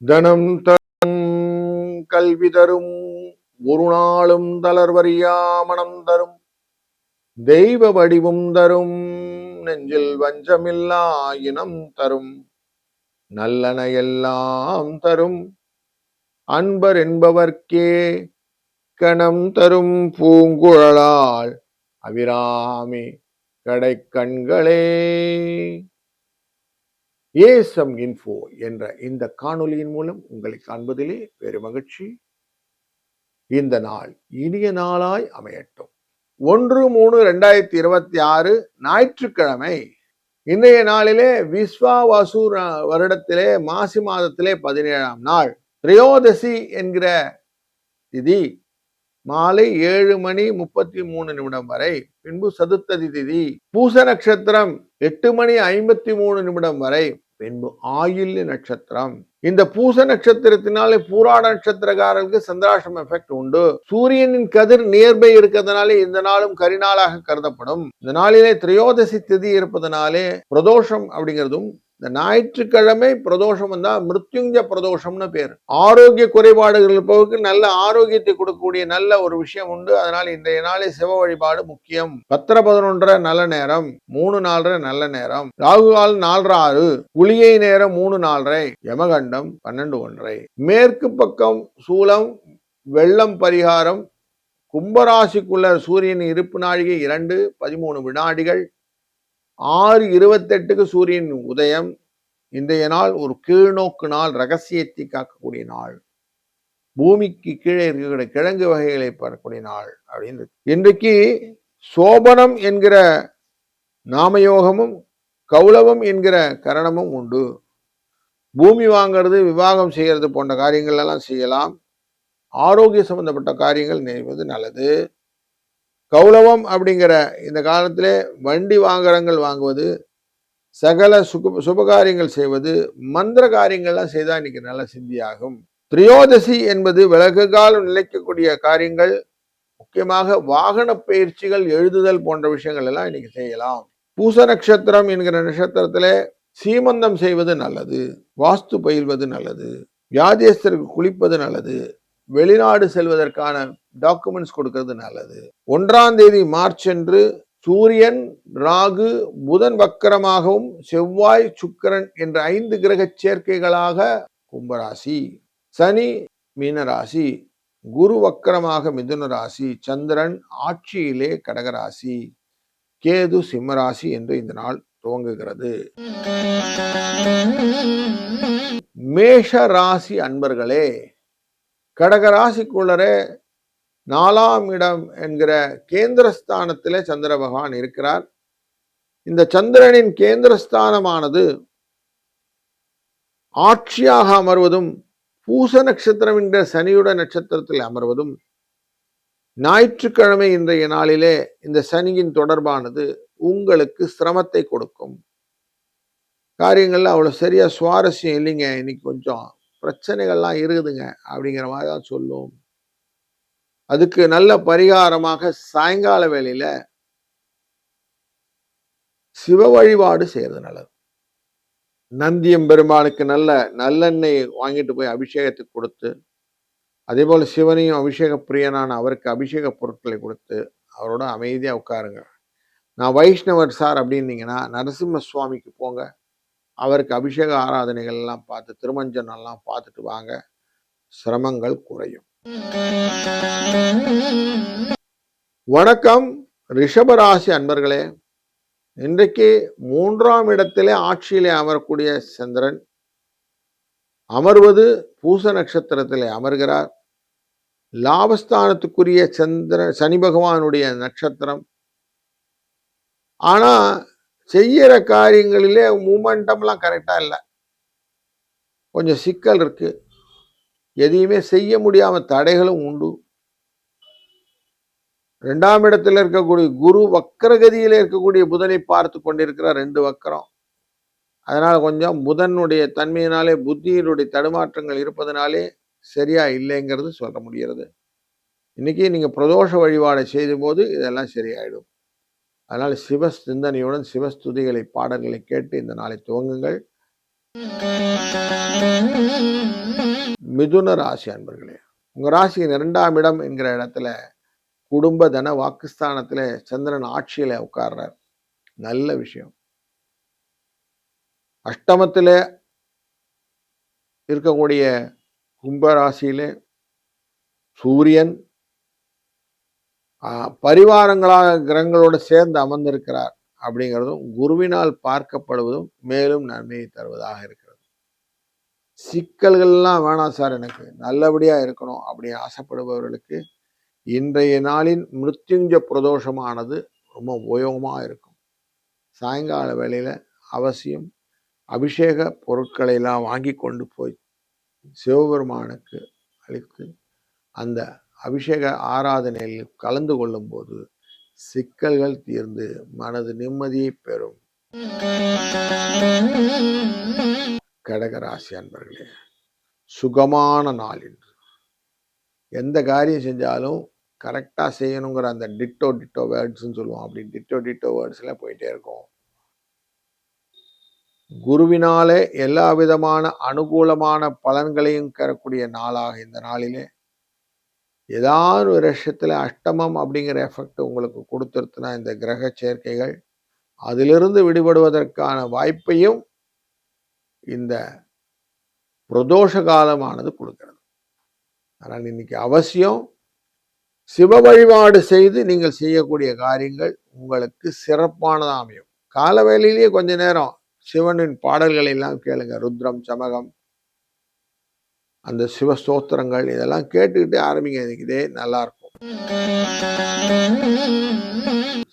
தனம் தரும் கல்வி தரும் ஒரு நாளும் தளர்வறியா மனம் தரும் தெய்வ வடிவும் தரும் நெஞ்சில் வஞ்சமில்லா இனம் தரும் நல்லன எல்லாம் தரும் அன்பர் என்பவர்க்கே கணம் தரும் பூங்குழலால் அபிராமி கடை கண்களே. ஏசம் இன்ஃபோ என்ற இந்த காணொலியின் மூலம் உங்களை காண்பதிலே பெருமகிழ்ச்சி. இந்த நாள் இனிய நாளாய் அமையட்டும். 1/3/2026 ஞாயிற்றுக்கிழமை. இன்றைய நாளிலே விஸ்வாவசு வருடத்திலே மாசி மாதத்திலே 17ஆம் நாள் திரையோதசி என்கிற திதி மாலை 7:33 வரை, பின்பு சதுர்த்ததி திதி, பூச நட்சத்திரம் 8:53 வரை, பின்பு ஆயில்ய நட்சத்திரம். இந்த பூச நட்சத்திரத்தினாலே பூராட நட்சத்திரக்காரர்களுக்கு சந்திராஷ்டம எஃபெக்ட் உண்டு. சூரியனின் கதிர் நியர்பை இருக்கிறதுனாலே இந்த நாளும் கரிநாளாக கருதப்படும். இந்த நாளிலே திரையோதசி திதி இருப்பதனாலே பிரதோஷம் அப்படிங்கிறதும், இந்த ஞாயிற்றுக்கிழமை பிரதோஷம் வந்தா மிருத்யுஞ்ச பிரதோஷம்னு பேர். ஆரோக்கிய குறைபாடுகள் இருப்பவருக்கு நல்ல ஆரோக்கியத்தை கொடுக்கக்கூடிய நல்ல ஒரு விஷயம் உண்டு. அதனால் இன்றைய நாளை சிவ வழிபாடு முக்கியம். 10:11 நல்ல நேரம், 3:04 நல்ல நேரம், ராகுகால் 4:06, குளிகை நேரம் 3:04, யமகண்டம் 12:01. மேற்கு பக்கம் சூலம், வெள்ளம் பரிகாரம். கும்பராசிக்குள்ள சூரியன் இருப்பு நாழிகை 2:13 வினாடிகள். 6:28 சூரியன் உதயம். இன்றைய நாள் ஒரு கீழ்நோக்கு நாள், ரகசியத்தை காக்கக்கூடிய நாள், பூமிக்கு கீழே இருக்கக்கூடிய கிழங்கு வகைகளை பெறக்கூடிய நாள் அப்படின்னு. இன்றைக்கு சோபனம் என்கிற நாமயோகமும் கௌலவம் என்கிற கரணமும் உண்டு. பூமி வாங்கிறது, விவாகம் செய்யறது போன்ற காரியங்கள் எல்லாம் செய்யலாம். ஆரோக்கிய சம்பந்தப்பட்ட காரியங்கள் நிறைவது நல்லது. கௌலவம் அப்படிங்கிற இந்த காலத்திலே வண்டி வாகனங்கள் வாங்குவது, சகல சுபகாரியங்கள் செய்வது, மந்திர காரியங்கள்லாம் செய்தால் இன்னைக்கு நல்ல சித்தியாகும். திரையோதசி என்பது விலகு காலம் நிலைக்கக்கூடிய காரியங்கள், முக்கியமாக வாகன பயிற்சிகள், எழுதுதல் போன்ற விஷயங்கள் எல்லாம் இன்னைக்கு செய்யலாம். பூச நட்சத்திரம் என்கிற நட்சத்திரத்திலே சீமந்தம் செய்வது நல்லது, வாஸ்து பயில்வது நல்லது, வியாதியஸ்தருக்கு குளிப்பது நல்லது, வெளிநாடு செல்வதற்கான டாக்குமெண்ட்ஸ் கொடுக்கிறது நல்லது. 1ஆம் தேதி மார்ச் அன்று சூரியன், ராகு, புதன் வக்கரமாகவும், செவ்வாய், சுக்கிரன் என்ற 5 கிரக சேர்க்கைகளாக கும்பராசி, சனி மீனராசி, குரு வக்கரமாக மிதுன ராசி, சந்திரன் ஆட்சியிலே கடகராசி, கேது சிம்மராசி என்று இந்த நாள் துவங்குகிறது. மேஷ ராசி அன்பர்களே, கடகராசிக்குள்ளரே 4ஆம் இடம் என்கிற கேந்திரஸ்தானத்திலே சந்திர பகவான் இருக்கிறார். இந்த சந்திரனின் கேந்திரஸ்தானமானது ஆட்சியாக அமர்வதும், பூச நட்சத்திரம் என்ற சனியுட நட்சத்திரத்தில் அமர்வதும், ஞாயிற்றுக்கிழமை இன்றைய நாளிலே இந்த சனியின் தொடர்பானது உங்களுக்கு சிரமத்தை கொடுக்கும். காரியங்கள்ல அவ்வளவு சரியா சுவாரஸ்யம் இல்லைங்க, இன்னைக்கு கொஞ்சம் பிரச்சனைகள்லாம் இருக்குதுங்க அப்படிங்கிற மாதிரி தான் சொல்லும். அதுக்கு நல்ல பரிகாரமாக சாயங்கால வேளையில சிவ வழிபாடு செய்யறது நல்லது. நந்தியம் பெருமானுக்கு நல்லெண்ணெய் வாங்கிட்டு போய் அபிஷேகத்துக்கு கொடுத்து, அதே போல சிவனையும் அபிஷேக பிரியனான அவருக்கு அபிஷேக பொருட்களை கொடுத்து அவரோட அமைதியா உட்காருங்க. நான் வைஷ்ணவர் சார் அப்படின்னீங்கன்னா நரசிம்ம சுவாமிக்கு போங்க, அவருக்கு அபிஷேக ஆராதனைகள் எல்லாம் பார்த்து, திருமஞ்சனம் எல்லாம் பார்த்துட்டு வாங்க, சிரமங்கள் குறையும். வணக்கம் ரிஷபராசி அன்பர்களே. இன்றைக்கு 3ஆம் இடத்திலே ஆட்சியிலே அமரக்கூடிய சந்திரன் அமர்வது பூச நட்சத்திரத்திலே அமர்கிறார். லாபஸ்தானத்துக்குரிய சனி பகவானுடைய நட்சத்திரம். ஆனா செய்யற காரியங்களிலே மூமெண்டம்லாம் கரெக்டா இல்லை, கொஞ்சம் சிக்கல் இருக்கு. எதையுமே செய்ய முடியாம தடைகளும் உண்டு. 2ஆம் இடத்துல இருக்கக்கூடிய குரு வக்கரகதியில இருக்கக்கூடிய புதனை பார்த்து கொண்டிருக்கிறார், 2 வக்கரம். அதனால கொஞ்சம் புதனுடைய தன்மையினாலே புத்தியினுடைய தடுமாற்றங்கள் இருப்பதனாலே சரியா இல்லைங்கிறது சொல்ல முடிகிறது. இன்னைக்கு நீங்க பிரதோஷ வழிபாடை செய்யும் போது இதெல்லாம் சரியாயிடும். அதனால சிவ சிந்தனையுடன் சிவஸ்துதிகளை, பாடல்களை கேட்டு இந்த நாளை துவங்குங்கள். மிதுன ராசி அன்பர்களே, உங்க ராசியின் 2ஆம் இடம் என்கிற இடத்துல குடும்ப தன வாக்குஸ்தானத்துல சந்திரன் ஆட்சியில உட்கார்றார். நல்ல விஷயம். அஷ்டமத்துல இருக்கக்கூடிய கும்பராசியிலே சூரியன் பரிவாரங்களாக கிரகங்களோடு சேர்ந்து அமர்ந்திருக்கிறார். அப்படிங்கிறதும் குருவினால் பார்க்கப்படுவதும் மேலும் நன்மையை தருவதாக இருக்கிறது. சிக்கல்கள்லாம் வேணாம் சார், எனக்கு நல்லபடியா இருக்கணும் அப்படின்னு ஆசைப்படுபவர்களுக்கு இன்றைய நாளின் மிருத்யுஞ்ச பிரதோஷமானது ரொம்ப உபயோகமாக இருக்கும். சாயங்கால வேளையில அவசியம் அபிஷேக பொருட்களை எல்லாம் வாங்கி கொண்டு போய் சிவபெருமானுக்கு அளித்து அந்த அபிஷேக ஆராதனையில் கலந்து கொள்ளும் போது சிக்கல்கள் தீர்ந்து மனது நிம்மதியை பெறும். கடகராசி அன்பர்களே, சுகமான நாள் இன்று. எந்த காரியம் செஞ்சாலும் கரெக்டா செய்யணுங்கிற அந்த டிட்டோ வேர்ட்ஸ்ன்னு சொல்லுவோம். அப்படி டிட்டோ வேர்ட்ஸ்ல போயிட்டே இருக்கும். குருவினாலே எல்லா விதமான அனுகூலமான பலன்களையும் தரக்கூடிய நாளாக இந்த நாளிலே ஏதாவது ஒரு விஷயத்துல அஷ்டமம் அப்படிங்கிற எஃபெக்ட் உங்களுக்கு கொடுத்துருத்துனா இந்த கிரக சேர்க்கைகள் அதிலிருந்து விடுபடுவதற்கான வாய்ப்பையும் இந்த பிரதோஷ காலமானது கொடுக்கிறது. ஆனால் இன்னைக்கு அவசியம் சிவ வழிபாடு செய்து நீங்கள் செய்யக்கூடிய காரியங்கள் உங்களுக்கு சிறப்பானதாக அமையும். காலவேளையிலேயே கொஞ்ச நேரம் சிவனின் பாடல்களை எல்லாம் கேளுங்க. ருத்ரம், சமகம், அந்த சிவ ஸ்தோத்திரங்கள் இதெல்லாம் கேட்டுக்கிட்டே ஆரம்பிங்க. இதே நல்லா இருக்கும்.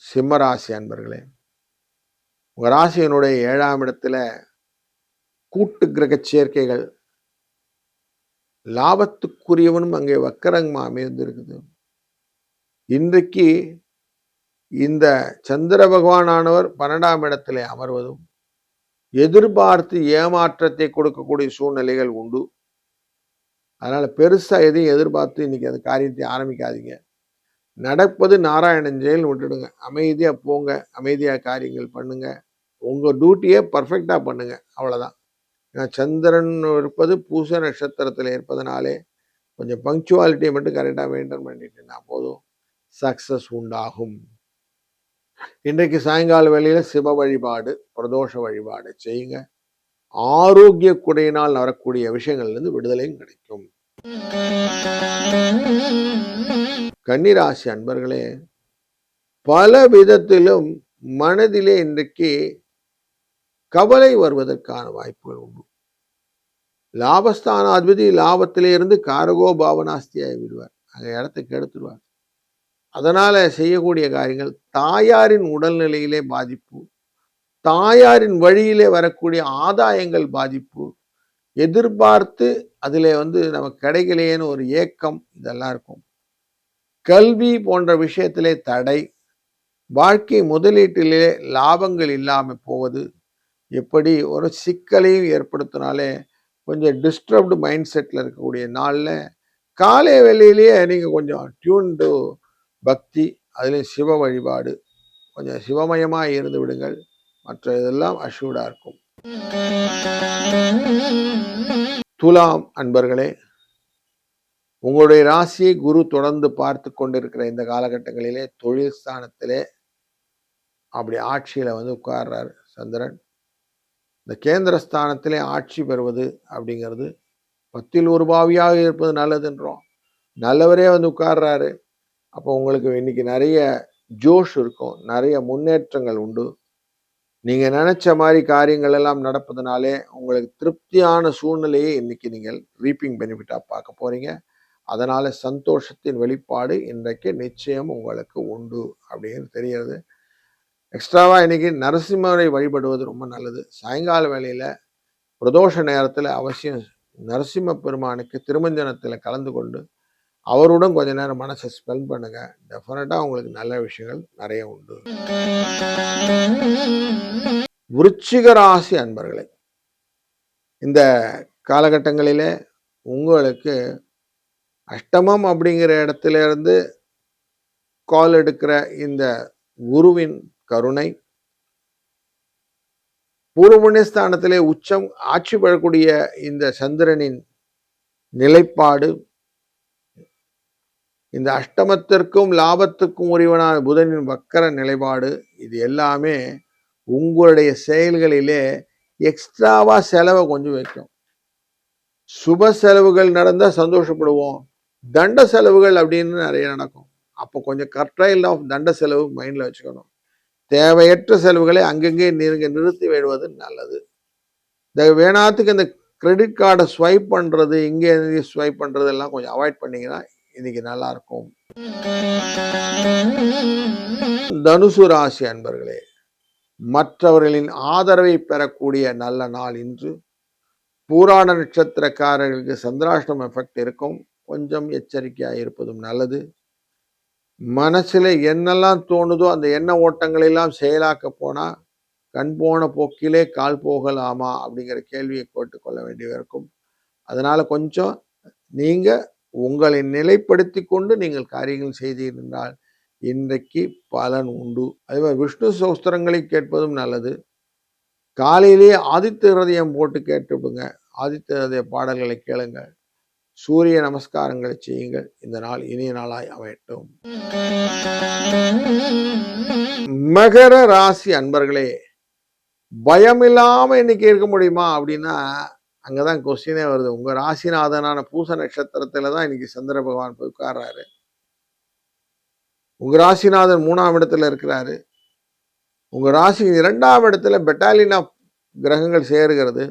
சிம்மராசி அன்பர்களே, உங்க ராசியினுடைய 7ஆம் இடத்துல கூட்டு கிரக சேர்க்கைகள், லாபத்துக்குரியவனும் அங்கே வக்கரங்கமா அமைந்து இருக்குது. இன்றைக்கு இந்த சந்திர பகவானானவர் 12ஆம் இடத்திலே அமர்வதும் எதிர்பார்த்து ஏமாற்றத்தை கொடுக்கக்கூடிய சூழ்நிலைகள் உண்டு. அதனால பெருசா எதையும் எதிர்பார்த்து இன்னைக்கு அந்த காரியத்தை ஆரம்பிக்காதீங்க. நடப்பது நாராயணன் செயல் விட்டுடுங்க. அமைதியா போங்க, அமைதியா காரியங்கள் பண்ணுங்க. உங்க டியூட்டியை பர்ஃபெக்டா பண்ணுங்க, அவ்வளவுதான். சந்திரன் இருப்பது பூச நட்சத்திரத்தில் இருப்பதனாலே கொஞ்சம் பங்க்சுவாலிட்டியை மட்டும் கரெக்டா மெயின்டைன் பண்ணிட்டுனா போதும், சக்சஸ் உண்டாகும். இன்றைக்கு சாயங்கால வேளையில சிவ வழிபாடு, பிரதோஷ வழிபாடு செய்யுங்க. ஆரோக்கிய குறையினால் வரக்கூடிய விஷயங்கள்ல இருந்து விடுதலையும் கிடைக்கும். கன்னிராசி அன்பர்களே, பல விதத்திலும் மனதிலே இன்றைக்கு கவலை வருவதற்கான வாய்ப்புகள் உண்டு. லாபஸ்தானாதிபதி லாபத்திலே இருந்து காரகோ பாவனாஸ்தியாகி விடுவார். அந்த இடத்துக்கு எடுத்துருவார். அதனால செய்யக்கூடிய காரியங்கள் தாயாரின் உடல்நிலையிலே பாதிப்பு, தாயாரின் வழியிலே வரக்கூடிய ஆதாயங்கள் பாதிப்பு, எதிர்பார்த்து அதிலே நமக்கு கிடைக்கலையேன்னு ஒரு ஏக்கம், இதெல்லாம் இருக்கும். கல்வி போன்ற விஷயத்திலே தடை, வாழ்க்கை முதலீட்டிலே லாபங்கள் இல்லாமல் போவது, எப்படி ஒரு சிக்கலையும் ஏற்படுத்தினாலே கொஞ்சம் டிஸ்டர்ப்டு மைண்ட் செட்டில் இருக்கக்கூடிய நாளில் காலை வேளையிலேயே நீங்கள் கொஞ்சம் டியூன்டு பக்தி, அதுலேயும் சிவ வழிபாடு, கொஞ்சம் சிவமயமாக இருந்து விடுங்கள். மற்ற இதெல்லாம் அஷ்யூர்டாக இருக்கும். துலாம் அன்பர்களே, உங்களுடைய ராசியை குரு தொடர்ந்து பார்த்து கொண்டிருக்கிற இந்த காலகட்டங்களிலே தொழில் ஸ்தானத்திலே அப்படி ஆட்சியில் உட்கார்றார் சந்திரன். இந்த கேந்திர ஸ்தானத்திலே ஆட்சி பெறுவது அப்படிங்கிறது 10ல் ஒரு பாவியாக இருப்பது நல்லதுன்றோம். நல்லவரே உட்கார்றாரு. அப்போ உங்களுக்கு இன்னைக்கு நிறைய ஜோஷ் இருக்கும், நிறைய முன்னேற்றங்கள் உண்டு. நீங்க நினைச்ச மாதிரி காரியங்கள் எல்லாம் நடப்பதனாலே உங்களுக்கு திருப்தியான சூழ்நிலையை இன்னைக்கு நீங்கள் ரீப்பிங் பெனிஃபிட்டா பார்க்க போறீங்க. அதனால சந்தோஷத்தின் வெளிப்பாடு இன்றைக்கு நிச்சயம் உங்களுக்கு உண்டு அப்படின்னு தெரிகிறது. எக்ஸ்ட்ராவா இன்னைக்கு நரசிம்மரை வழிபடுவது ரொம்ப நல்லது. சாயங்கால வேளையில பிரதோஷ நேரத்துல அவசியம் நரசிம்ம பெருமானுக்கு திருமஞ்சனத்துல கலந்து கொண்டு அவருடன் கொஞ்ச நேரம் மனசை ஸ்பெண்ட் பண்ணுங்க. டெஃபினட்டா உங்களுக்கு நல்ல விஷயங்கள் நிறைய உண்டு. விருச்சிக ராசி அன்பர்களே, இந்த காலகட்டங்களிலே உங்களுக்கு அஷ்டமம் அப்படிங்கிற இடத்துல இருந்து கால் எடுக்கிற இந்த குருவின் கருணை, பூர்வ புண்ணியஸ்தானத்திலே உச்சம் ஆட்சி பெறக்கூடிய இந்த சந்திரனின் நிலைப்பாடு, இந்த அஷ்டமத்திற்கும் லாபத்துக்கும் உரியவனான புதனின் வக்கர நிலைப்பாடு, இது எல்லாமே உங்களுடைய செயல்களிலே எக்ஸ்ட்ராவா செலவை கொஞ்சம் வைக்கும். சுப செலவுகள் நடந்தா சந்தோஷப்படுவோம், தண்ட செலவுகள் அப்படின்னு நிறைய நடக்கும். அப்போ கொஞ்சம் கர்டைல் ஆஃப் தண்ட செலவு மைண்ட்ல வச்சுக்கணும். தேவையற்ற செலவுகளை அங்கங்கே நீங்க நிறுத்தி விடுவது நல்லது. இந்த வேணாத்துக்கு இந்த கிரெடிட் கார்டை ஸ்வைப் பண்றது, இங்கே ஸ்வைப் பண்றது எல்லாம் கொஞ்சம் அவாய்ட் பண்ணீங்கன்னா இன்னைக்கு நல்லா இருக்கும். தனுசு ராசி அன்பர்களே, மற்றவர்களின் ஆதரவை பெறக்கூடிய நல்ல நாள் இன்று. பூராட நட்சத்திரக்காரர்களுக்கு சந்திராஷ்டமம் எஃபெக்ட் இருக்கும், கொஞ்சம் எச்சரிக்கையா இருப்பதும் நல்லது. மனசுல என்னெல்லாம் தோணுதோ அந்த எண்ண ஓட்டங்களை எல்லாம் செயலாக்க போனா கண் போன போக்கிலே கால் போகலாமா அப்படிங்கிற கேள்வியை கேட்டுக்கொள்ள வேண்டியது இருக்கும். அதனால கொஞ்சம் நீங்க உங்களை நிலைப்படுத்தி கொண்டு நீங்கள் காரியங்கள் செய்திருந்தால் இன்றைக்கு பலன் உண்டு. அதே மாதிரி விஷ்ணு சோஸ்திரங்களை கேட்பதும் நல்லது. காலையிலேயே ஆதித்ய ஹிருதயம் போட்டு கேட்டுவிடுங்க, ஆதித்ய ஹிருதய பாடல்களை கேளுங்க, சூரிய நமஸ்காரங்களை செய்யுங்கள். இந்த நாள் இனிய நாளாய் அமையட்டும். மகர ராசி அன்பர்களே, பயமில்லாம இன்னைக்கு இருக்க முடியுமா அப்படின்னா அங்கதான் கொஸ்டினே வருது. உங்க ராசிநாதனான பூச நட்சத்திரத்துலதான் இன்னைக்கு சந்திர பகவான் போய் உட்கார்றாரு. உங்க ராசிநாதன் 3ஆம் இடத்துல இருக்கிறாரு. உங்க ராசி 2ஆம் இடத்துல பெட்டாலியன் ஆஃப் கிரகங்கள் சேருகிறது.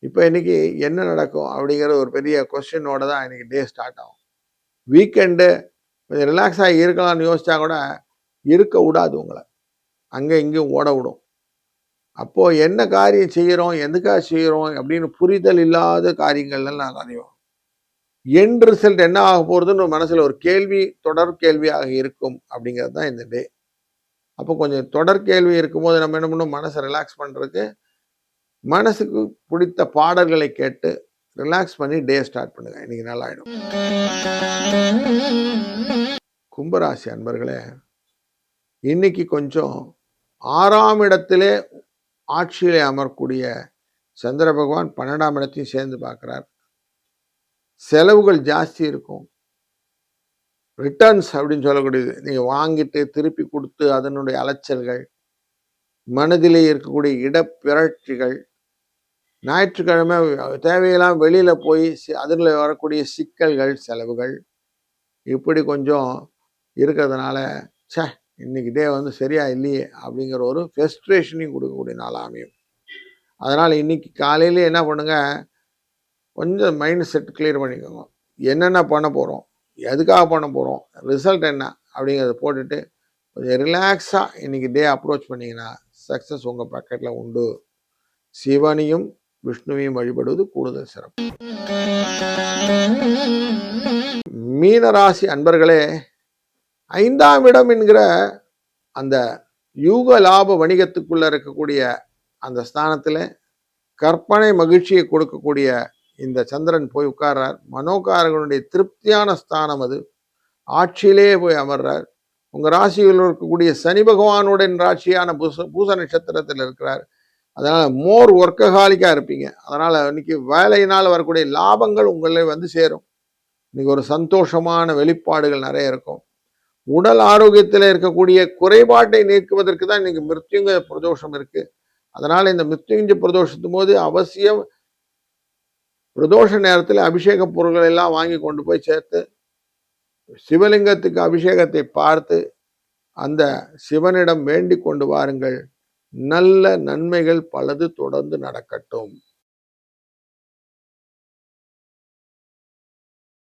இப்ப இன்னைக்கு என்ன நடக்கும் அப்படிங்கிற ஒரு பெரிய கொஸ்டினோட தான் இன்னைக்கு டே ஸ்டார்ட் ஆகும். வீக்கெண்டு கொஞ்சம் ரிலாக்ஸ் ஆகி இருக்கலாம்னு யோசிச்சா கூட இருக்க விடாது, உங்களை அங்கே இங்கேயும் ஓட விடும். அப்போ என்ன காரியம் செய்யறோம், எதுக்காக செய்யறோம் அப்படின்னு புரிதல் இல்லாத காரியங்கள்லாம் நிறைய எண்ட் ரிசல்ட் என்ன ஆக போறதுன்னு மனசுல ஒரு கேள்வி, தொடர் கேள்வியாக இருக்கும் அப்படிங்கிறது தான் இந்த டே. அப்போ கொஞ்சம் தொடர் கேள்வி இருக்கும்போது நம்ம என்ன பண்ணணும், மனசை ரிலாக்ஸ் பண்றதுக்கு மனசுக்கு பிடித்த பாடல்களை கேட்டு ரிலாக்ஸ் பண்ணி டே ஸ்டார்ட் பண்ணுங்க. இன்னைக்கு நல்லா ஆயிடும். கும்பராசி அன்பர்களே, இன்னைக்கு கொஞ்சம் 6ஆம் இடத்திலே ஆட்சியிலே அமரக்கூடிய சந்திர பகவான் 12ஆம் இடத்தையும் சேர்ந்து பார்க்கிறார். செலவுகள் ஜாஸ்தி இருக்கும். ரிட்டர்ன்ஸ் அப்படின்னு சொல்லக்கூடியது, நீங்க வாங்கிட்டு திருப்பி கொடுத்து அதனுடைய அலைச்சல்கள், மனதிலே இருக்கக்கூடிய இடப்பிரட்சிகள், ஞாயிற்றுக்கிழமை தேவையெல்லாம் வெளியில போய் அதில் வரக்கூடிய சிக்கல்கள், செலவுகள் இப்படி கொஞ்சம் இருக்கிறதுனால சே இன்னைக்கு டே வந்து சரியா இல்லையே அப்படிங்கிற ஒரு ஃப்ரஸ்ட்ரேஷனையும் கொடுக்கக்கூடிய நாளாக அமையும். அதனால் இன்னைக்கு காலையிலே என்ன பண்ணுங்க, கொஞ்சம் மைண்ட் செட் கிளியர் பண்ணிக்கோங்க. என்னென்ன பண்ண போகிறோம், எதுக்காக பண்ண போகிறோம், ரிசல்ட் என்ன அப்படிங்கிறத போட்டுட்டு கொஞ்சம் ரிலாக்ஸாக இன்னைக்கு டே அப்ரோச் பண்ணிங்கன்னா சக்ஸஸ் உங்கள் பாக்கெட்டில் உண்டு. சிவனையும் விஷ்ணுவையும் வழிபடுவது கூடுதல் சிறப்பு. மீனராசி அன்பர்களே, 5ஆம் இடம் என்கிற அந்த யூக லாப வணிகத்துக்குள்ள இருக்கக்கூடிய அந்த ஸ்தானத்துல கற்பனை மகிழ்ச்சியை கொடுக்கக்கூடிய இந்த சந்திரன் போய் உட்கார்றார். மனோகாரகனுடைய திருப்தியான ஸ்தானம் அது. ஆட்சியிலே போய் அமர்றார். உங்க ராசியில் இருக்கக்கூடிய சனி பகவானுடன் ராட்சியான பூச நட்சத்திரத்தில் இருக்கிறார். அதனால மோர் ஒர்க்கஹாலிக்கா இருப்பீங்க. அதனால இன்னைக்கு வேலையினால் வரக்கூடிய லாபங்கள் உங்களை வந்து சேரும். இன்னைக்கு ஒரு சந்தோஷமான வெளிப்பாடுகள் நிறைய இருக்கும். உடல் ஆரோக்கியத்தில் இருக்கக்கூடிய குறைபாட்டை நீக்குவதற்கு தான் இன்னைக்கு மிருத்யுஞ்ச பிரதோஷம் இருக்கு. அதனால இந்த மிருத்யுஞ்ச பிரதோஷத்தும் போது அவசியம் பிரதோஷ நேரத்தில் அபிஷேக பொருட்கள் எல்லாம் வாங்கி கொண்டு போய் சேர்த்து சிவலிங்கத்துக்கு அபிஷேகத்தை பார்த்து அந்த சிவனிடம் வேண்டி கொண்டு வாருங்கள். நல்ல நன்மைகள் பலது தொடர்ந்து நடக்கட்டும்.